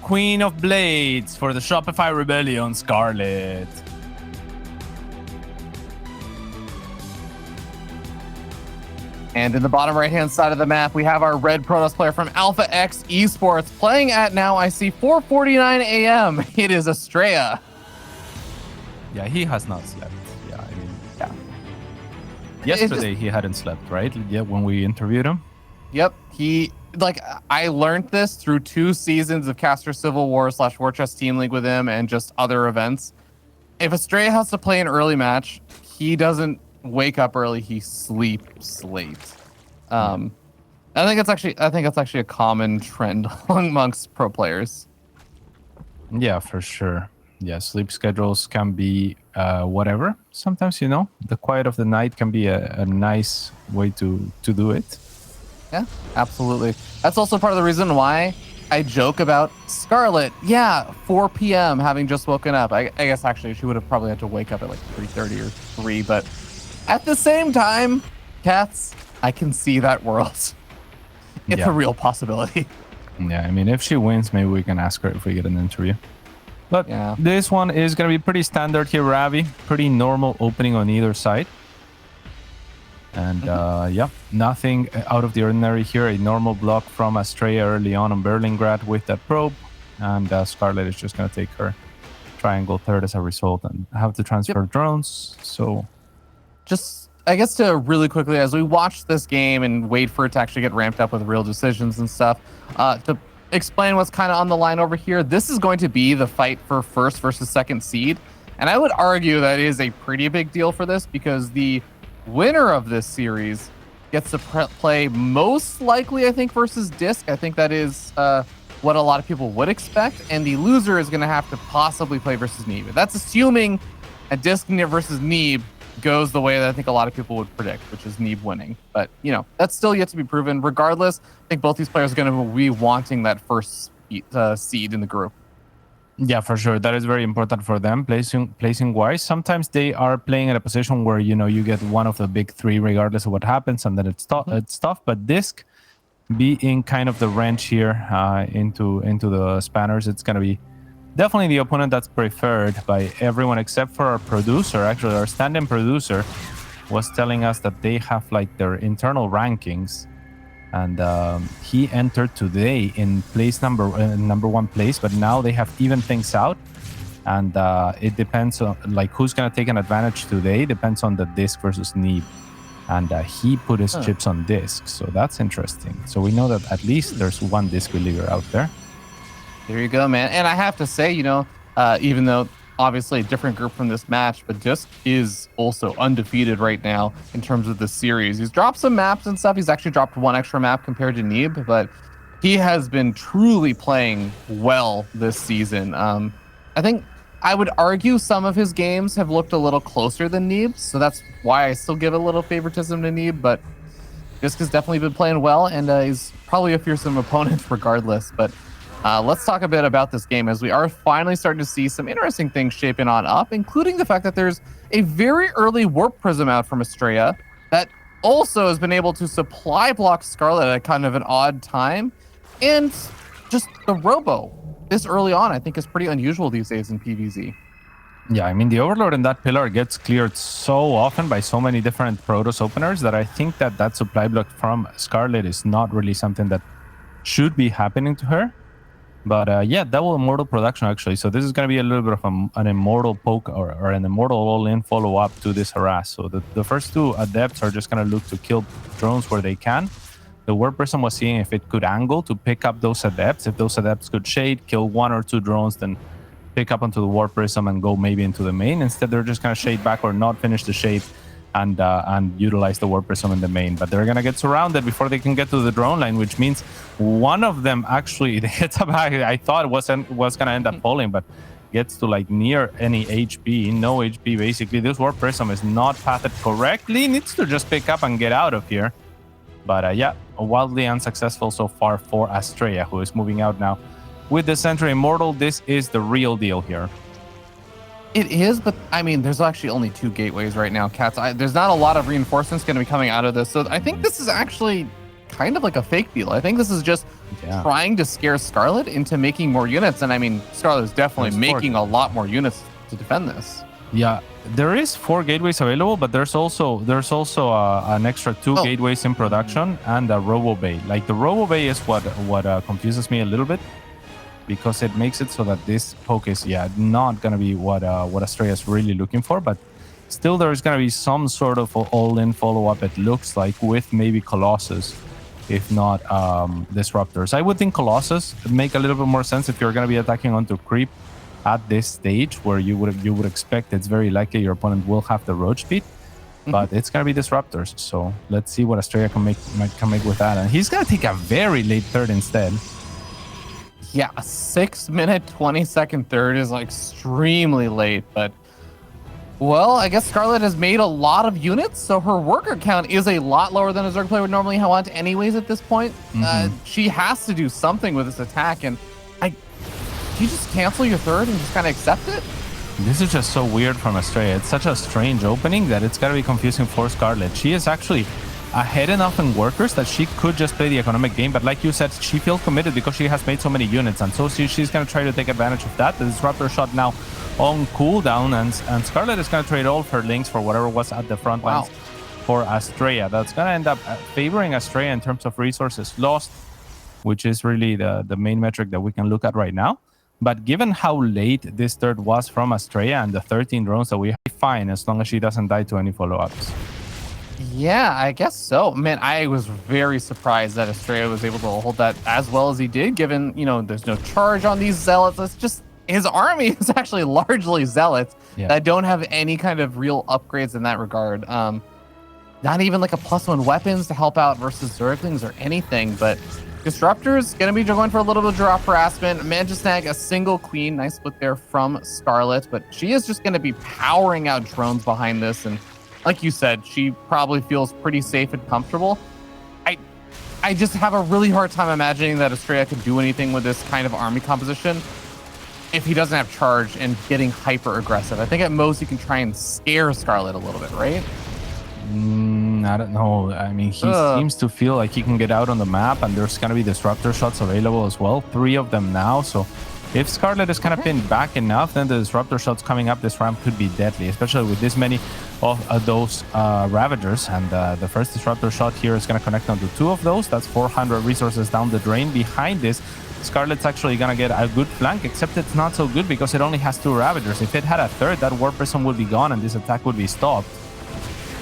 Queen of Blades for the Shopify Rebellion, Scarlett. And in the bottom right-hand side of the map, we have our red Protoss player from Alpha X Esports playing at now, I see 4:49 a.m. It is Astrea. Yeah, he has not slept. Yeah, I mean, Yeah. yesterday he hadn't slept, right? Yeah, when we interviewed him. Yep. I learned this through 2 seasons of Caster Civil War / War Chest Team League with him and just other events. If Astrea has to play an early match, he doesn't wake up early, he sleeps late. I think that's actually a common trend amongst pro players. Yeah, for sure. Yeah, sleep schedules can be whatever. Sometimes, the quiet of the night can be a nice way to do it. Yeah, absolutely. That's also part of the reason why I joke about Scarlett. Yeah, 4 p.m. having just woken up. I guess actually she would have probably had to wake up at like 3:30 or 3, but at the same time, Cats, I can see that world. It's a real possibility. Yeah, I mean, if she wins, maybe we can ask her if we get an interview. But this one is going to be pretty standard here, Ravi. Pretty normal opening on either side. And nothing out of the ordinary here. A normal block from Astrea early on Berlingrad with that probe. And Scarlett is just going to take her triangle third as a result and have to transfer drones. So just, I guess, to really quickly, as we watch this game and wait for it to actually get ramped up with real decisions and stuff, to explain what's kind of on the line over here, this is going to be the fight for first versus second seed. And I would argue that is a pretty big deal for this because the winner of this series gets to play most likely, I think, versus Disc. I think that is what a lot of people would expect. And the loser is going to have to possibly play versus Neeb. That's assuming a Disc versus Neeb goes the way that I think a lot of people would predict, which is Neeb winning. But, that's still yet to be proven. Regardless, I think both these players are going to be wanting that first seed in the group. Yeah, for sure. That is very important for them, placing wise. Sometimes they are playing in a position where, you get one of the big 3 regardless of what happens, and then it's tough. But Disc being kind of the wrench here into the Spanners, it's going to be definitely the opponent that's preferred by everyone except for our producer. Actually, our stand-in producer was telling us that they have like their internal rankings, and he entered today in place number 1 place, but now they have even things out, and it depends on like who's going to take an advantage today. Depends on the Disc versus Neeb, and he put his chips on Disc, so that's interesting. So we know that at least there's one Disc believer out there. There you go, man. And I have to say, even though obviously a different group from this match, but Disc is also undefeated right now in terms of the series. He's dropped some maps and stuff. He's actually dropped 1 extra map compared to Neeb, but he has been truly playing well this season. I think I would argue some of his games have looked a little closer than Neeb, so that's why I still give a little favoritism to Neeb, but Disc has definitely been playing well, and he's probably a fearsome opponent regardless. But let's talk a bit about this game, as we are finally starting to see some interesting things shaping on up, including the fact that there's a very early Warp Prism out from Astrea that also has been able to supply block Scarlett at kind of an odd time. And just the Robo this early on, I think, is pretty unusual these days in PvZ. Yeah, I mean, the Overlord in that pillar gets cleared so often by so many different Protoss openers that I think that supply block from Scarlett is not really something that should be happening to her. But yeah, double Immortal production, actually. So this is going to be a little bit of an Immortal poke or an Immortal all-in follow-up to this harass. So the first 2 Adepts are just going to look to kill drones where they can. The Warp Prism was seeing if it could angle to pick up those Adepts. If those Adepts could shade, kill 1 or 2 drones, then pick up onto the Warp Prism and go maybe into the main. Instead, they're just going to shade back or not finish the shade and utilize the Warp Prism in the main. But they're going to get surrounded before they can get to the drone line, which means one of them actually hits a back. I thought it was going to end up falling, but gets to like near any HP, no HP basically. This Warp Prism is not pathed correctly, needs to just pick up and get out of here. But yeah, wildly unsuccessful so far for Astrea, who is moving out now with the Sentry Immortal. This is the real deal here. It is, but I mean, there's actually only 2 gateways right now, Cats. There's not a lot of reinforcements going to be coming out of this, so I think this is actually kind of like a fake deal. I think this is just trying to scare Scarlett into making more units. And I mean, Scarlett is definitely making a lot more units to defend this. Yeah, there is 4 gateways available, but there's also an extra 2 gateways in production and a robo bay. Like the robo bay is what confuses me a little bit, because it makes it so that this poke is not gonna be what Astrea is really looking for, but still there's gonna be some sort of all-in follow-up, it looks like, with maybe Colossus, if not Disruptors. I would think Colossus would make a little bit more sense if you're gonna be attacking onto creep at this stage, where you would expect it's very likely your opponent will have the road speed, but it's gonna be Disruptors. So let's see what Astrea can make with that, and he's gonna take a very late third instead. Yeah, a 6-minute 20-second third is like extremely late, but well, I guess Scarlett has made a lot of units, so her worker count is a lot lower than a Zerg player would normally want anyways at this point. She has to do something with this attack, and do you just cancel your third and just kind of accept it? This is just so weird from Astrea. It's such a strange opening that it's got to be confusing for Scarlett. She is actually ahead enough in workers that she could just play the economic game, but like you said, she feels committed because she has made so many units, and so she's going to try to take advantage of that. The Disruptor shot now on cooldown, and Scarlett is going to trade all of her links for whatever was at the front lines for Astrea. That's going to end up favoring Astrea in terms of resources lost, which is really the main metric that we can look at right now. But given how late this third was from Astrea and the 13 drones that we have, fine, as long as she doesn't die to any follow-ups. Yeah, I guess so. Man, I was very surprised that Astrea was able to hold that as well as he did, given, there's no charge on these zealots. It's just, his army is actually largely zealots that don't have any kind of real upgrades in that regard. Not even like a +1 weapons to help out versus Zerglings or anything, but Disruptors gonna be going for a little bit of drop harassment. Managed to snag a single queen. Nice split there from Scarlett, but she is just gonna be powering out drones behind this, and like you said, she probably feels pretty safe and comfortable. I just have a really hard time imagining that Astrea could do anything with this kind of army composition if he doesn't have charge and getting hyper aggressive. I think at most you can try and scare Scarlett a little bit, right? I don't know. I mean, he seems to feel like he can get out on the map, and there's going to be Disruptor shots available as well. 3 of them now. So if Scarlett is kind of pinned back enough, then the Disruptor shots coming up this ramp could be deadly, especially with this many of those Ravagers. And the first Disruptor shot here is going to connect onto 2 of those. That's 400 resources down the drain. Behind this, Scarlett's actually going to get a good flank, except it's not so good because it only has 2 Ravagers. If it had a third, that War Prism would be gone and this attack would be stopped.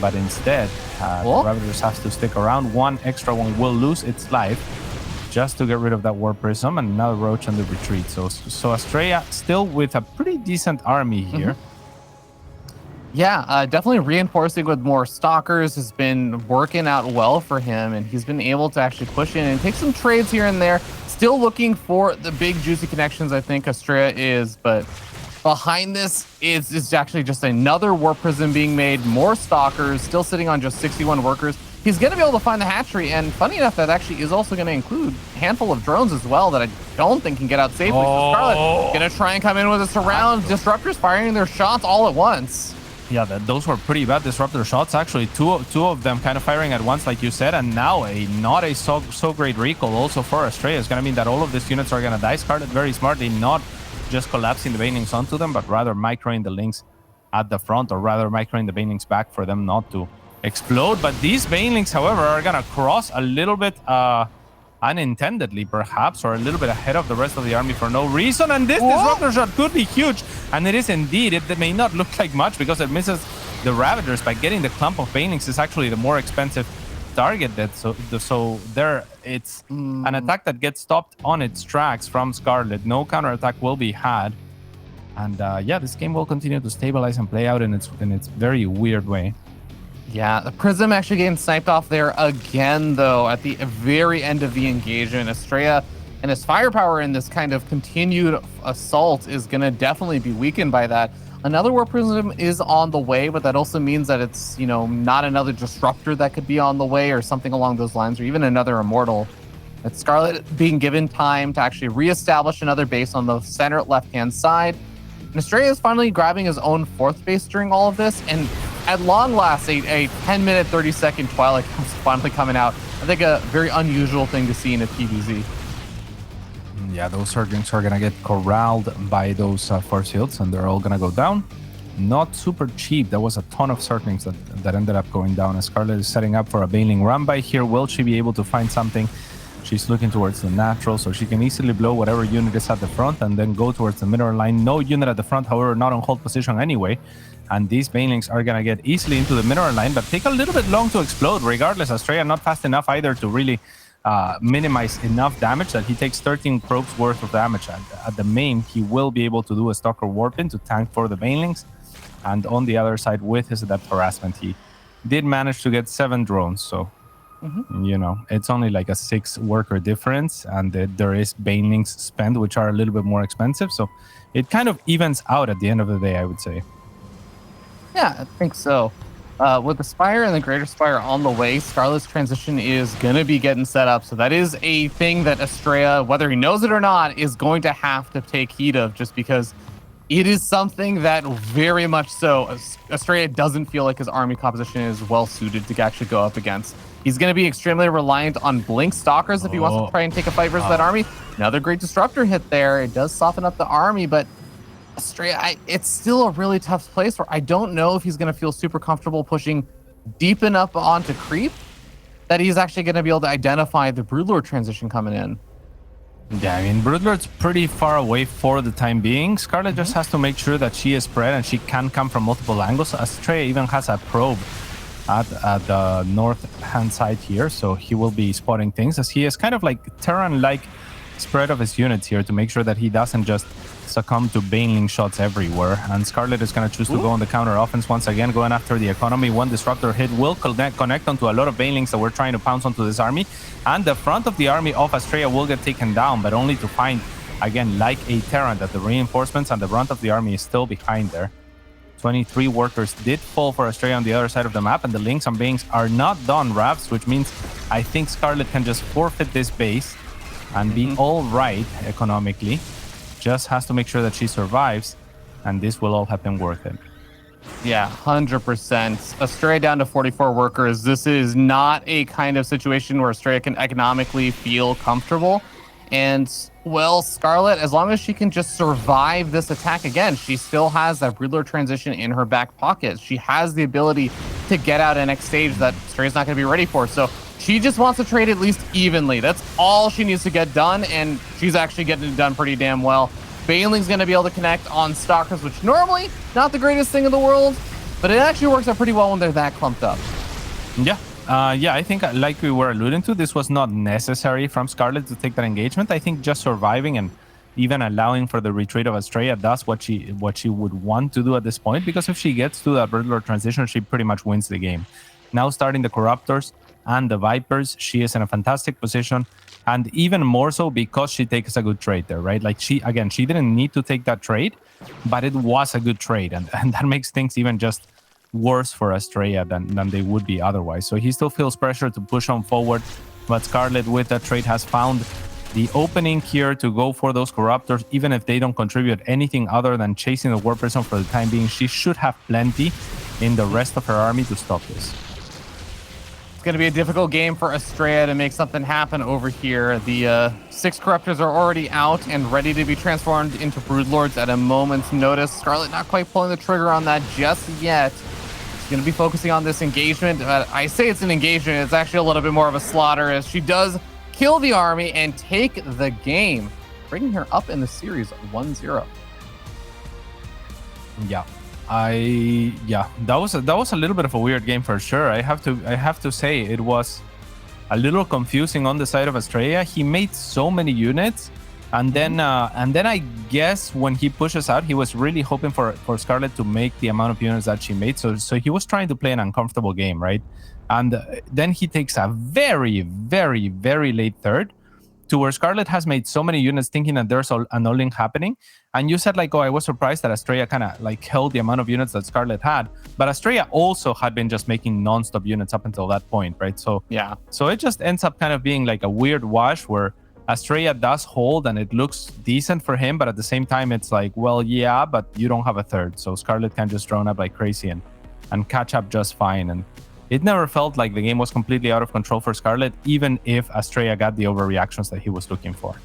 But instead, the Ravagers have to stick around. 1 extra one will lose its life just to get rid of that War Prism, and another Roach on the retreat. So Astrea still with a pretty decent army here. Yeah, definitely reinforcing with more Stalkers has been working out well for him, and he's been able to actually push in and take some trades here and there. Still looking for the big juicy connections, I think Astrea is, but behind this is actually just another War Prism being made, more Stalkers, still sitting on just 61 workers. He's going to be able to find the hatchery, and funny enough, that actually is also going to include a handful of drones as well that I don't think can get out safely. So Scarlett going to try and come in with a surround. Disruptors firing their shots all at once. Yeah, those were pretty bad Disruptor shots. Actually, two of them kind of firing at once, like you said, and now not a so great recall also for Astrea. It's going to mean that all of these units are going to die. Scarlett very smartly not just collapsing the Banelings onto them, but rather microing the links at the front, or rather microing the Banelings back for them not to explode. But these Banelings, however, are going to cross a little bit unintendedly, perhaps, or a little bit ahead of the rest of the army for no reason. And this Disruptor shot could be huge, and it is indeed. It may not look like much because it misses the Ravagers, but getting the clump of Banelings is actually the more expensive target. So there, it's an attack that gets stopped on its tracks from Scarlett. No counterattack will be had, and yeah, this game will continue to stabilize and play out in its very weird way. Yeah, the Prism actually getting sniped off there again, though, at the very end of the engagement. Astrea and his firepower in this kind of continued assault is going to definitely be weakened by that. Another War Prism is on the way, but that also means that it's, not another Disruptor that could be on the way or something along those lines, or even another Immortal. It's Scarlett being given time to actually reestablish another base on the center left-hand side. And Astrea is finally grabbing his own 4th base during all of this, and at long last, a 10-minute, 30-second Twilight finally coming out. I think a very unusual thing to see in a PvZ. Yeah, those Surgings are gonna get corralled by those force fields, and they're all gonna go down. Not super cheap. There was a ton of Surgings that ended up going down. As Scarlett is setting up for a Bailing run by here. Will she be able to find something? She's looking towards the natural, so she can easily blow whatever unit is at the front and then go towards the middle line. No unit at the front, however, not on hold position anyway. And these Banelings are going to get easily into the middle line, but take a little bit long to explode. Regardless, Astrea not fast enough either to really minimize enough damage that he takes 13 probes worth of damage. At the main, he will be able to do a Stalker Warpin to tank for the Banelings. And on the other side, with his Adept Harassment, he did manage to get 7 drones, so... You know, it's only like a 6 worker difference, and there is Banelings spent, which are a little bit more expensive. So it kind of evens out at the end of the day, I would say. Yeah, I think so. With the Spire and the Greater Spire on the way, Scarlett's transition is going to be getting set up. So that is a thing that Astrea, whether he knows it or not, is going to have to take heed of, just because it is something that very much so Astrea doesn't feel like his army composition is well suited to actually go up against. He's going to be extremely reliant on Blink Stalkers if he wants to try and take a fight versus that army. Another great Disruptor hit there. It does soften up the army, but Astrea, it's still a really tough place where I don't know if he's going to feel super comfortable pushing deep enough onto creep that he's actually going to be able to identify the Broodlord transition coming in. Yeah, I mean, Broodlord's pretty far away for the time being. Scarlett just has to make sure that she is spread and she can come from multiple angles. Astrea even has a probe at the north hand side here, so he will be spotting things, as he is kind of like Terran-like spread of his units here to make sure that he doesn't just succumb to Baneling shots everywhere. And Scarlett is going to choose to go on the counter offense once again, going after the economy. One Disruptor hit will connect onto a lot of Banelings that were trying to pounce onto this army, and the front of the army of Astrea will get taken down, but only to find, again, like a Terran, that the reinforcements and the brunt of the army is still behind there. 23 workers did fall for Astrea on the other side of the map, and the Links and Bangs are not done, Ravs, which means I think Scarlett can just forfeit this base and be all right economically. Just has to make sure that she survives, and this will all happen worth it. Yeah, 100%. Astrea down to 44 workers. This is not a kind of situation where Astrea can economically feel comfortable. And, well, Scarlett, as long as she can just survive this attack again, she still has that Broodlord transition in her back pocket. She has the ability to get out a next stage that Astrea's not going to be ready for. So she just wants to trade at least evenly. That's all she needs to get done, and she's actually getting it done pretty damn well. Baneling's going to be able to connect on Stalkers, which normally not the greatest thing in the world, but it actually works out pretty well when they're that clumped up. Yeah. Yeah, I think, like we were alluding to, this was not necessary from Scarlett to take that engagement. I think just surviving and even allowing for the retreat of Astrea, that's what she would want to do at this point, because if she gets to that Broodlord transition, she pretty much wins the game. Now starting the Corruptors and the Vipers, she is in a fantastic position, and even more so because she takes a good trade there, right? Like, she didn't need to take that trade, but it was a good trade, and that makes things even just worse for Astrea than they would be otherwise. So he still feels pressure to push on forward, but Scarlett with that trade has found the opening here to go for those Corruptors. Even if they don't contribute anything other than chasing the War Prison for the time being, she should have plenty in the rest of her army to stop this. It's going to be a difficult game for Astrea to make something happen over here. The 6 Corruptors are already out and ready to be transformed into Broodlords at a moment's notice. Scarlett not quite pulling the trigger on that just yet. Going to be focusing on this engagement. I say it's an engagement. It's actually a little bit more of a slaughter, as she does kill the army and take the game, bringing her up in the series 1-0. Yeah, that was a little bit of a weird game for sure. I have to say it was a little confusing on the side of Astrea. He made so many units. And then I guess when he pushes out, he was really hoping for Scarlett to make the amount of units that she made. So he was trying to play an uncomfortable game, right? And then he takes a very, very, very late third to where Scarlett has made so many units thinking that there's an all-in happening. And you said, like, oh, I was surprised that Astrea kind of like held the amount of units that Scarlett had. But Astrea also had been just making non-stop units up until that point, right? So yeah. So it just ends up kind of being like a weird wash where Astrea does hold and it looks decent for him, but at the same time it's like, well, yeah, but you don't have a third, so Scarlett can just drone up like crazy and and catch up just fine. And it never felt like the game was completely out of control for Scarlett, even if Astrea got the overreactions that he was looking for.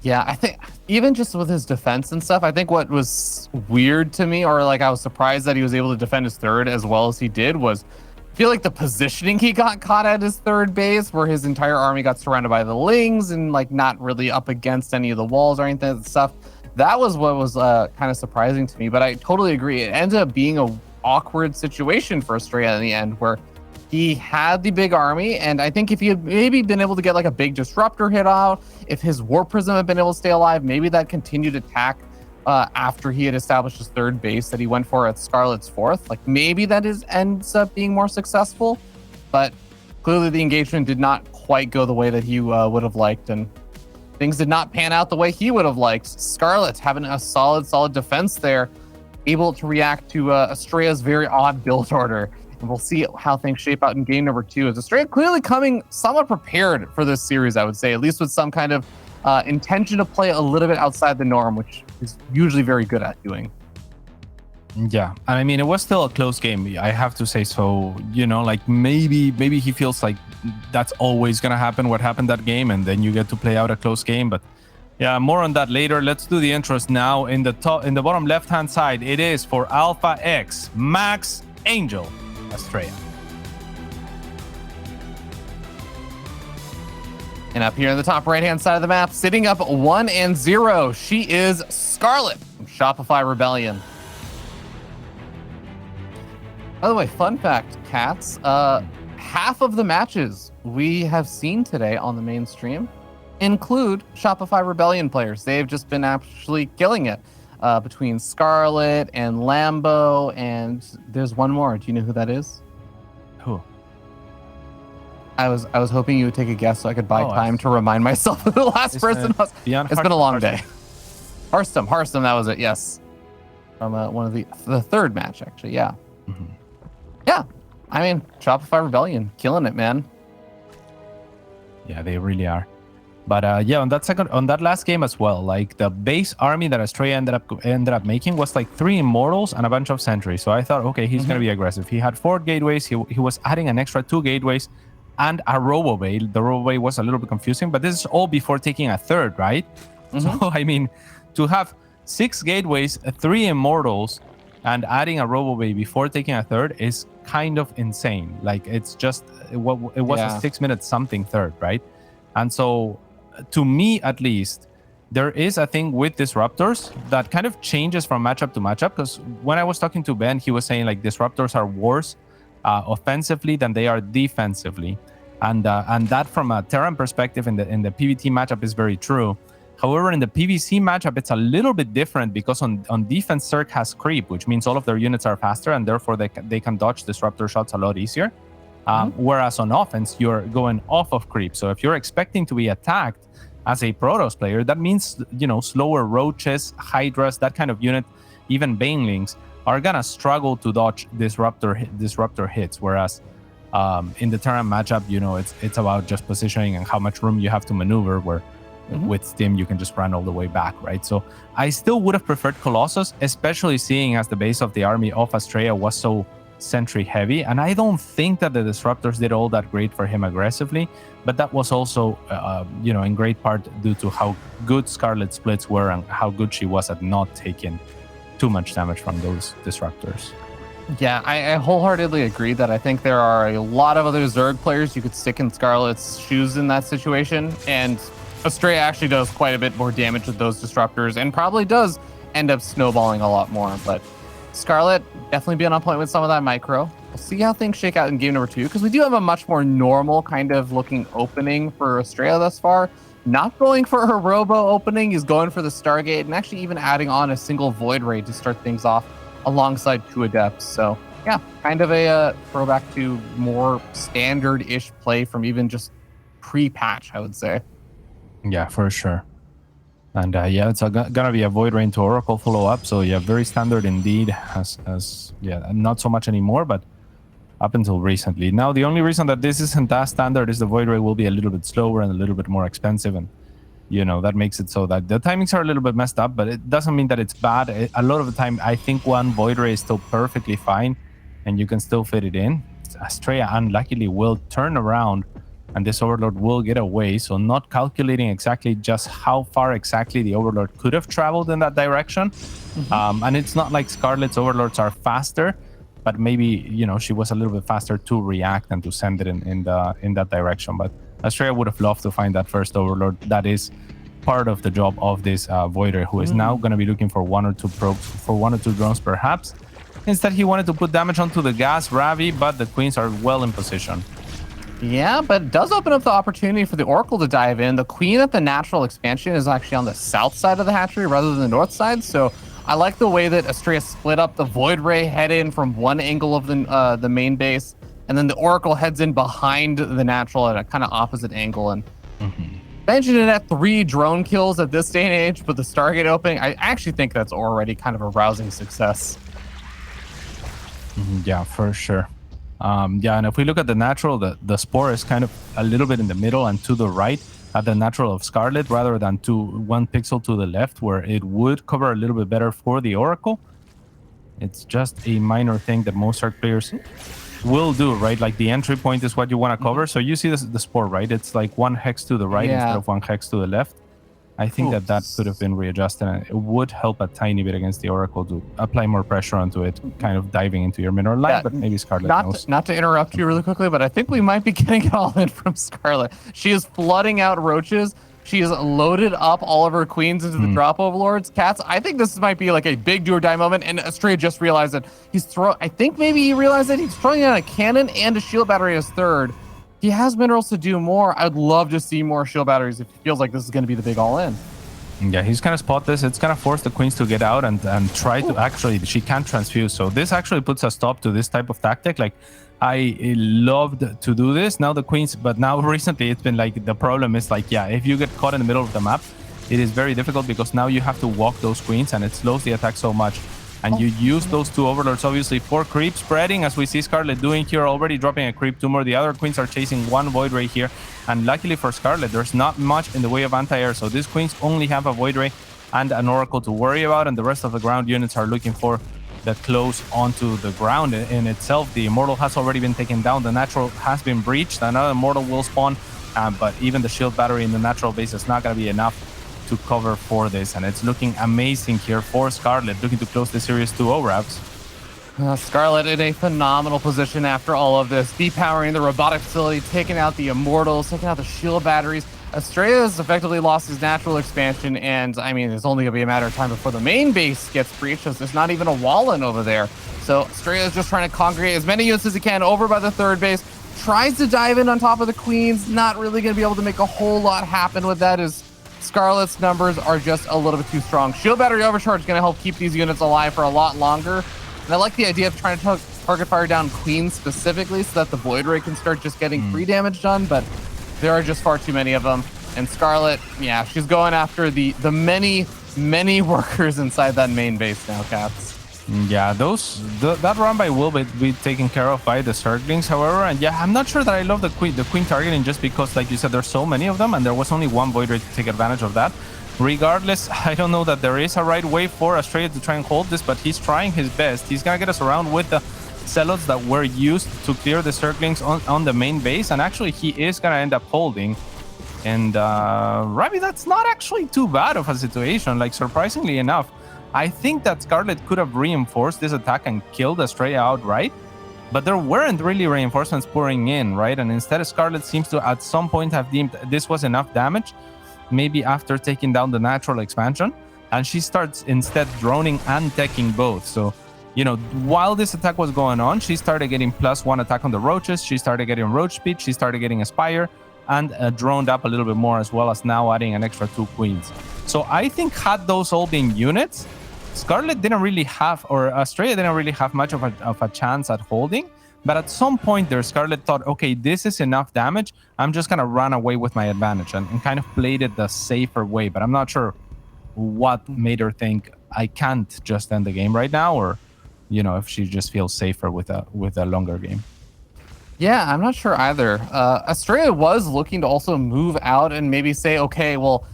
Yeah, I think even just with his defense and stuff, I think what was weird to me, or like I was surprised that he was able to defend his third as well as he did, was I feel like the positioning he got caught at his third base, where his entire army got surrounded by the Lings and like not really up against any of the walls or anything and stuff. That was what was kind of surprising to me, but I totally agree. It ended up being a awkward situation for Astrea in the end, where he had the big army, and I think if he had maybe been able to get like a big disruptor hit out, if his War Prism had been able to stay alive, maybe that continued attack after he had established his third base that he went for at Scarlett's fourth, like maybe that ends up being more successful. But clearly the engagement did not quite go the way that he would have liked, and things did not pan out the way he would have liked. Scarlett having a solid defense there, able to react to Astrea's very odd build order. And we'll see how things shape out in game number 2. As Astrea clearly coming somewhat prepared for this series, I would say, at least with some kind of intention to play a little bit outside the norm, which is usually very good at doing. Yeah, and I mean, it was still a close game, I have to say. So, you know, like maybe he feels like that's always going to happen, what happened that game, and then you get to play out a close game. But yeah, more on that later. Let's do the intros now. In the bottom left-hand side, it is for Alpha X, Max Angel Astrea. And up here in the top right-hand side of the map, sitting up 1-0, she is Scarlett from Shopify Rebellion. By the way, fun fact, cats, half of the matches we have seen today on the main stream include Shopify Rebellion players. They've just been actually killing it. Between Scarlett and Lambo, and there's one more. Do you know who that is? Who? I was hoping you would take a guess so I could buy time to remind myself who the last person was. It's been a long day. Harstom, that was it. Yes, from one of the third match actually. Yeah, yeah. I mean, Shopify Rebellion, killing it, man. Yeah, they really are. But yeah, on that last game as well, like the base army that Astrea ended up making was like 3 Immortals and a bunch of Sentries. So I thought, okay, he's gonna be aggressive. He had 4 gateways. He was adding an extra 2 gateways and a Robo-Bay. The Robo-Bay was a little bit confusing, but this is all before taking a third, right? So I mean, to have 6 gateways, 3 Immortals, and adding a Robo-Bay before taking a third is kind of insane. Like it was a 6 minute something third, right? And so, to me at least, there is a thing with disruptors that kind of changes from matchup to matchup, because when I was talking to Ben, he was saying like disruptors are worse offensively than they are defensively, and that from a Terran perspective in the PvT matchup is very true. However, in the PvC matchup, it's a little bit different, because on defense, Zerg has creep, which means all of their units are faster, and therefore they can dodge disruptor shots a lot easier. Whereas on offense, you're going off of creep. So if you're expecting to be attacked as a Protoss player, that means, you know, slower Roaches, Hydras, that kind of unit, even Banelings, are gonna struggle to dodge disruptor hits. Whereas in the Terran matchup, you know, it's about just positioning and how much room you have to maneuver, where with Stim you can just run all the way back, right? So I still would have preferred Colossus, especially seeing as the base of the army of Astrea was so Sentry heavy, and I don't think that the disruptors did all that great for him aggressively, but that was also you know, in great part due to how good Scarlet splits were and how good she was at not taking too much damage from those disruptors. Yeah, I wholeheartedly agree that I think there are a lot of other Zerg players you could stick in Scarlet's shoes in that situation, and Astrea actually does quite a bit more damage with those disruptors and probably does end up snowballing a lot more. But Scarlett definitely being on point with some of that micro. We'll see how things shake out in game number 2, because we do have a much more normal kind of looking opening for Astrea thus far. Not going for her Robo opening, he's going for the Stargate, and actually even adding on a single Void Ray to start things off alongside 2 Adepts. So yeah, kind of a throwback to more standard-ish play from even just pre-patch, I would say. Yeah, for sure. And yeah, it's gonna be a Void Rain to Oracle follow-up. So yeah, very standard indeed. As yeah, not so much anymore, but up until recently. Now, the only reason that this isn't as standard is the Void Ray will be a little bit slower and a little bit more expensive, and you know, that makes it so that the timings are a little bit messed up, but it doesn't mean that it's bad. A lot of the time, I think one Void Ray is still perfectly fine. and you can still fit it in. Astrea unluckily will turn around, and this Overlord will get away. So not calculating exactly just how far exactly the Overlord could have traveled in that direction. And it's not like Scarlett's Overlords are faster, but maybe, you know, she was a little bit faster to react and to send it in that direction. But Astrea would have loved to find that first Overlord. That is part of the job of this Voider, who is now going to be looking for 1 or 2 probes, for 1 or 2 drones perhaps. Instead, he wanted to put damage onto the gas Ravi, but the Queens are well in position. Yeah, but it does open up the opportunity for the Oracle to dive in. The Queen at the natural expansion is actually on the south side of the hatchery rather than the north side. So I like the way that Astrea split up the Void Ray head in from one angle of the main base, and then the Oracle heads in behind the natural at a kind of opposite angle. And mentioned it at 3 drone kills at this day and age, but the Stargate opening, I actually think that's already kind of a rousing success. Yeah, for sure. Yeah, and if we look at the natural, the Spore is kind of a little bit in the middle and to the right at the natural of Scarlett, rather than 1 pixel to the left, where it would cover a little bit better for the Oracle. It's just a minor thing that most Arc players will do, right? Like the entry point is what you want to cover. So you see the Spore, right? It's like 1 hex to the right instead of 1 hex to the left. I think that could have been readjusted, and it would help a tiny bit against the Oracle to apply more pressure onto it, kind of diving into your mineral line, but maybe Scarlett knows. Not to interrupt you really quickly, but I think we might be getting it all in from Scarlett. She is flooding out roaches. She has loaded up all of her queens into the drop overlords. Cats, I think this might be like a big do or die moment, and Astrea just realized that I think maybe he realized that he's throwing out a cannon and a shield battery as third. He has minerals to do more. I'd love to see more shield batteries if he feels like this is going to be the big all-in. Yeah, he's going to spot this. It's going to force the Queens to get out and try to actually... She can't transfuse. So this actually puts a stop to this type of tactic. Like, I loved to do this. Now the Queens... But now recently it's been like... The problem is like, yeah, if you get caught in the middle of the map, it is very difficult because now you have to walk those Queens and it slows the attack so much. And you use those 2 Overlords, obviously, for creep spreading, as we see Scarlett doing here, already dropping a creep 2 more. The other Queens are chasing 1 Void Ray here. And luckily for Scarlett, there's not much in the way of anti-air. So these Queens only have a Void Ray and an Oracle to worry about. And the rest of the ground units are looking for the close onto the ground in itself. The Immortal has already been taken down. The Natural has been breached. Another Immortal will spawn. But even the shield battery in the Natural base is not going to be enough to cover for this, and it's looking amazing here for Scarlett, looking to close the series 2-0, Ravs. Scarlett in a phenomenal position after all of this, depowering the robotic facility, taking out the Immortals, taking out the shield batteries. Astrea has effectively lost his natural expansion, and I mean, it's only going to be a matter of time before the main base gets breached, because there's not even a wall in over there. So Astrea is just trying to congregate as many units as he can over by the third base, tries to dive in on top of the Queens, not really going to be able to make a whole lot happen with that, as Scarlett's numbers are just a little bit too strong. Shield battery overcharge is going to help keep these units alive for a lot longer. And I like the idea of trying to target fire down Queens specifically so that the Void Ray can start just getting free damage done, but there are just far too many of them. And Scarlett, yeah, she's going after the many workers inside that main base now, Cats. Yeah, that run by will be taken care of by the Zerglings, however, and yeah, I'm not sure that I love the queen targeting, just because, like you said, there's so many of them, and there was only 1 Void Ray to take advantage of that. Regardless, I don't know that there is a right way for Astrea to try and hold this, but he's trying his best. He's gonna get us around with the Zealots that were used to clear the Zerglings on the main base, and actually he is gonna end up holding. And Ravi, that's not actually too bad of a situation, like, surprisingly enough. I think that Scarlett could have reinforced this attack and killed Astrea outright, but there weren't really reinforcements pouring in, right? And instead, Scarlett seems to at some point have deemed this was enough damage, maybe after taking down the natural expansion, and she starts instead droning and teching both. So, you know, while this attack was going on, she started getting +1 attack on the roaches, she started getting roach speed, she started getting Aspire, and droned up a little bit more, as well as now adding an extra 2 queens. So I think had those all been units, Scarlett didn't really have, or Astrea didn't really have much of a chance at holding. But at some point there, Scarlett thought, okay, this is enough damage. I'm just going to run away with my advantage, and kind of played it the safer way. But I'm not sure what made her think I can't just end the game right now, or, you know, if she just feels safer with a longer game. Yeah, I'm not sure either. Astrea was looking to also move out and maybe say, okay, well,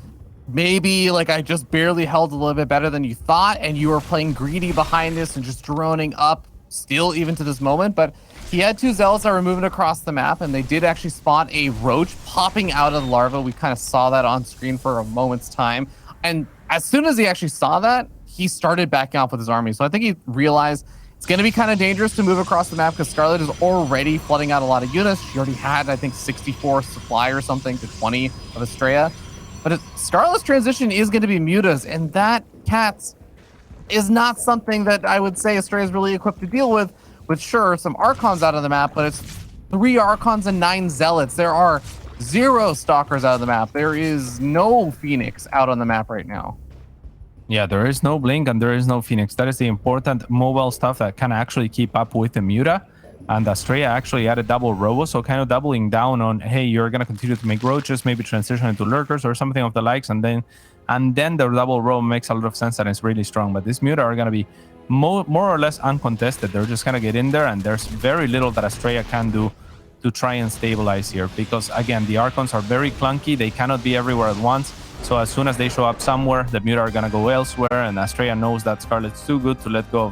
maybe like I just barely held a little bit better than you thought, and you were playing greedy behind this and just droning up still even to this moment, but he had 2 Zealots that were moving across the map, and they did actually spot a Roach popping out of the larva. We kind of saw that on screen for a moment's time. And as soon as he actually saw that, he started backing off with his army. So I think he realized it's going to be kind of dangerous to move across the map because Scarlett is already flooding out a lot of units. She already had, I think, 64 supply or something to 20 of Astrea. But Scarlett's transition is going to be Mutas, and that, Cats, is not something that I would say Astrea is really equipped to deal with sure, some Archons out of the map, but it's 3 Archons and 9 Zealots. There are 0 Stalkers out of the map. There is no Phoenix out on the map right now. Yeah, there is no Blink and there is no Phoenix. That is the important mobile stuff that can actually keep up with the Muta. And Astrea actually added double Robo, so kind of doubling down on, hey, you're going to continue to make Roaches, maybe transition into Lurkers or something of the likes, and then the double Robo makes a lot of sense and it's really strong. But these Muta are going to be more or less uncontested. They're just going to get in there, and there's very little that Astrea can do to try and stabilize here, because again, the Archons are very clunky. They cannot be everywhere at once. So as soon as they show up somewhere, the Muta are going to go elsewhere, and Astrea knows that Scarlett's too good to let go of